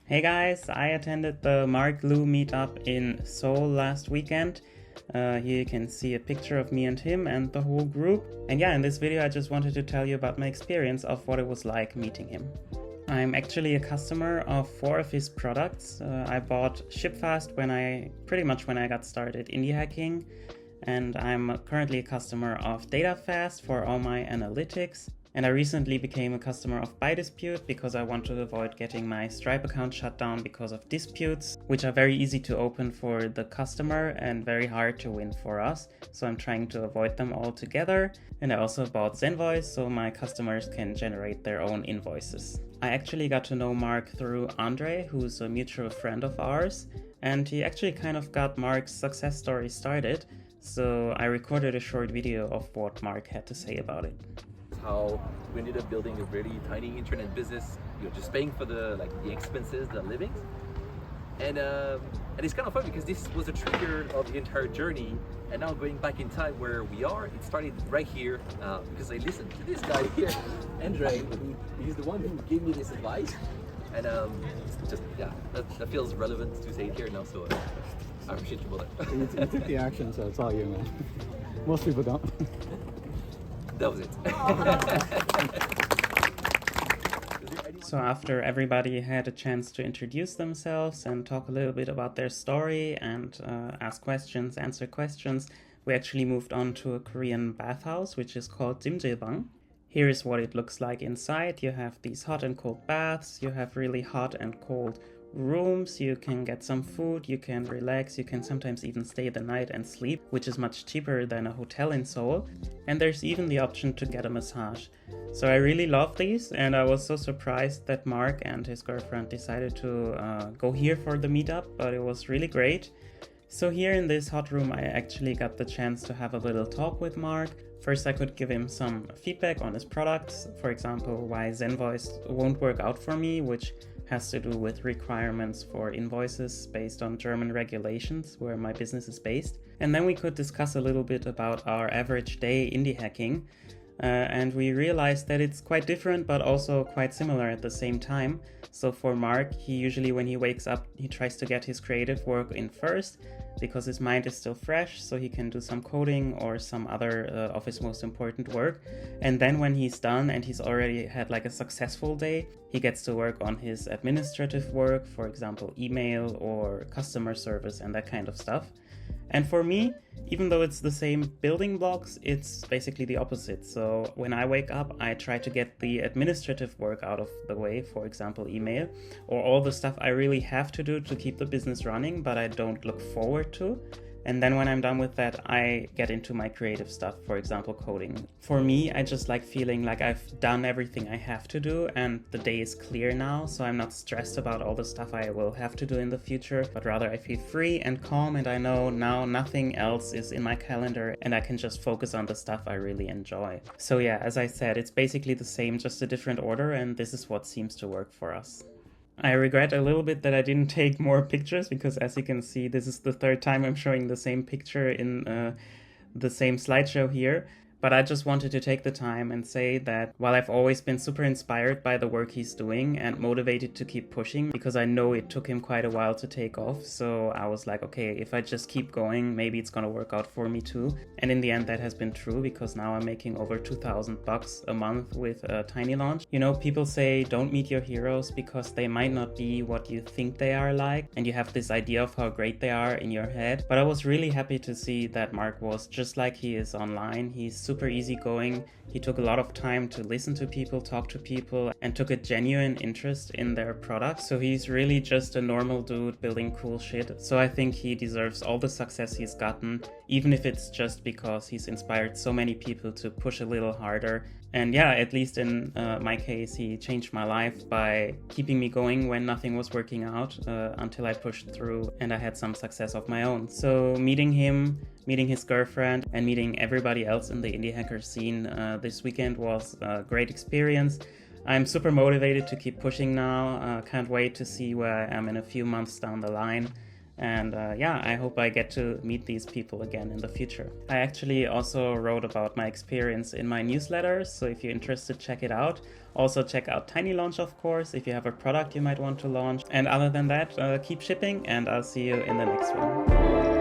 Hey guys, I attended the Marc Lou meetup in Seoul last weekend. Here you can see a picture of me and him and the whole group. And yeah, in this video I just wanted to tell you about my experience of what it was like meeting him. I'm actually a customer of 4 of his products. I bought ShipFast pretty much when I got started indie hacking. And I'm currently a customer of DataFast for all my analytics. And I recently became a customer of BuyDispute because I want to avoid getting my Stripe account shut down because of disputes, which are very easy to open for the customer and very hard to win for us. So I'm trying to avoid them altogether. And I also bought Zenvoice so my customers can generate their own invoices. I actually got to know Marc through Andre, who's a mutual friend of ours. And he actually kind of got Marc's success story started. So I recorded a short video of what Marc had to say about it. How we ended up building a really tiny internet business, just paying for the expenses, the livings, and it's kind of fun because this was a trigger of the entire journey. And now going back in time where we are, it started right here because I listened to this guy here, Andre, he's the one who gave me this advice, and that feels relevant to say it here now. So I appreciate you, brother. You took the action, so it's all you, man. Most people don't. That was it. So after everybody had a chance to introduce themselves and talk a little bit about their story and ask questions, answer questions, we actually moved on to a Korean bathhouse, which is called Jimjilbang. Here is what it looks like inside. You have these hot and cold baths, you have really hot and cold rooms, you can get some food, you can relax, you can sometimes even stay the night and sleep, which is much cheaper than a hotel in Seoul. And there's even the option to get a massage. So I really love these, and I was so surprised that Marc and his girlfriend decided to go here for the meetup, but it was really great. So here in this hot room I actually got the chance to have a little talk with Marc. First I could give him some feedback on his products, for example why Zenvoice won't work out for me, which has to do with requirements for invoices based on German regulations where my business is based. And then we could discuss a little bit about our average day indie hacking. And we realized that it's quite different but also quite similar at the same time. So for Marc, he usually when he wakes up, he tries to get his creative work in first because his mind is still fresh, so he can do some coding or some other of his most important work. And then when he's done and he's already had like a successful day, he gets to work on his administrative work, for example, email or customer service and that kind of stuff. And for me, even though it's the same building blocks, it's basically the opposite. So when I wake up, I try to get the administrative work out of the way, for example, email, or all the stuff I really have to do to keep the business running, but I don't look forward to. And then when I'm done with that, I get into my creative stuff, for example, coding. For me, I just like feeling like I've done everything I have to do and the day is clear now, so I'm not stressed about all the stuff I will have to do in the future, but rather I feel free and calm and I know now nothing else is in my calendar and I can just focus on the stuff I really enjoy. So yeah, as I said, it's basically the same, just a different order, and this is what seems to work for us. I regret a little bit that I didn't take more pictures because, as you can see, this is the third time I'm showing the same picture in the same slideshow here. But I just wanted to take the time and say that while I've always been super inspired by the work he's doing and motivated to keep pushing, because I know it took him quite a while to take off, so I was like, okay, if I just keep going, maybe it's gonna work out for me too. And in the end that has been true, because now I'm making over $2,000 a month with a tiny launch. You know, people say don't meet your heroes because they might not be what you think they are like, and you have this idea of how great they are in your head. But I was really happy to see that Marc was just like he is online. He's super easygoing. He took a lot of time to listen to people, talk to people, and took a genuine interest in their products. So he's really just a normal dude building cool shit. So I think he deserves all the success he's gotten, even if it's just because he's inspired so many people to push a little harder. And yeah, at least in my case, he changed my life by keeping me going when nothing was working out until I pushed through and I had some success of my own. So meeting him, meeting his girlfriend, and meeting everybody else in the indie hacker scene this weekend was a great experience. I'm super motivated to keep pushing now. Can't wait to see where I am in a few months down the line. And yeah, I hope I get to meet these people again in the future. I actually also wrote about my experience in my newsletter, so if you're interested, check it out. Also check out Tiny Launch, of course, if you have a product you might want to launch. And other than that, keep shipping, and I'll see you in the next one.